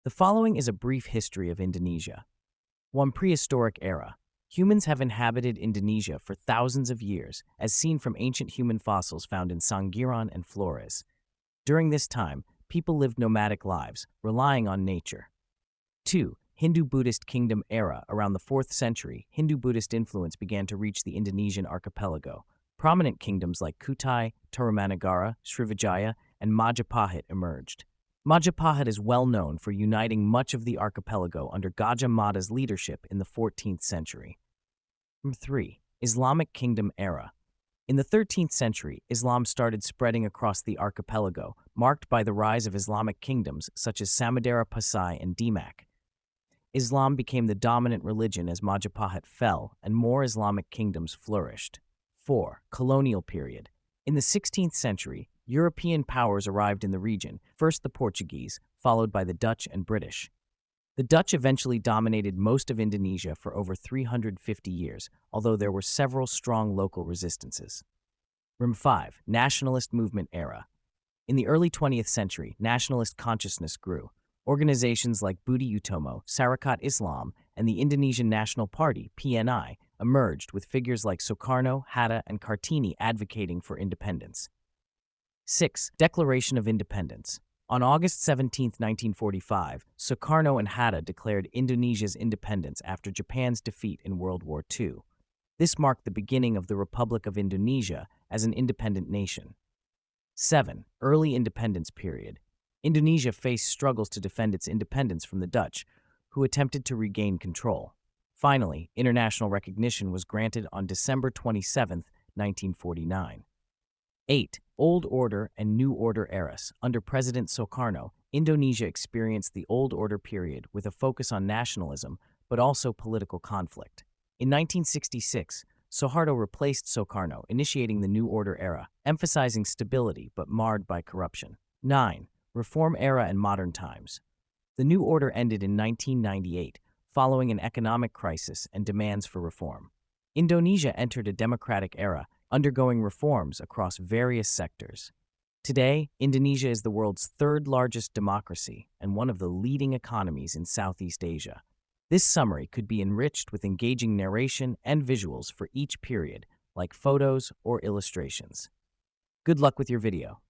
The following is a brief history of Indonesia. 1. Prehistoric era. Humans have inhabited Indonesia for thousands of years, as seen from ancient human fossils found in Sangiran and Flores. During this time, people lived nomadic lives, relying on nature. 2. Hindu-Buddhist kingdom era. Around the 4th century, Hindu-Buddhist influence began to reach the Indonesian archipelago. Prominent kingdoms like Kutai, Tarumanagara, Srivijaya, and Majapahit emerged. Majapahit is well known for uniting much of the archipelago under Gajah Mada's leadership in the 14th century. 3. Islamic Kingdom era. In the 13th century, Islam started spreading across the archipelago, marked by the rise of Islamic kingdoms such as Samudera Pasai and Demak. Islam became the dominant religion as Majapahit fell, and more Islamic kingdoms flourished. 4. Colonial period. In the 16th century, European powers arrived in the region, first the Portuguese, followed by the Dutch and British. The Dutch eventually dominated most of Indonesia for over 350 years, although there were several strong local resistances. 5. Nationalist movement era. In the early 20th century, nationalist consciousness grew. Organizations like Budi Utomo, Sarekat Islam, and the Indonesian National Party, PNI, emerged with figures like Sukarno, Hatta, and Kartini advocating for independence. 6. Declaration of Independence. On August 17, 1945, Sukarno and Hatta declared Indonesia's independence after Japan's defeat in World War II. This marked the beginning of the Republic of Indonesia as an independent nation. 7. Early independence period. Indonesia faced struggles to defend its independence from the Dutch, who attempted to regain control. Finally, international recognition was granted on December 27, 1949. 8. Old Order and New Order eras. Under President Sukarno, Indonesia experienced the Old Order period with a focus on nationalism, but also political conflict. In 1966, Suharto replaced Sukarno, initiating the New Order era, emphasizing stability but marred by corruption. 9. Reform era and modern times. The New Order ended in 1998, following an economic crisis and demands for reform. Indonesia entered a democratic era, undergoing reforms across various sectors. Today, Indonesia is the world's third largest democracy and one of the leading economies in Southeast Asia. This summary could be enriched with engaging narration and visuals for each period, like photos or illustrations. Good luck with your video.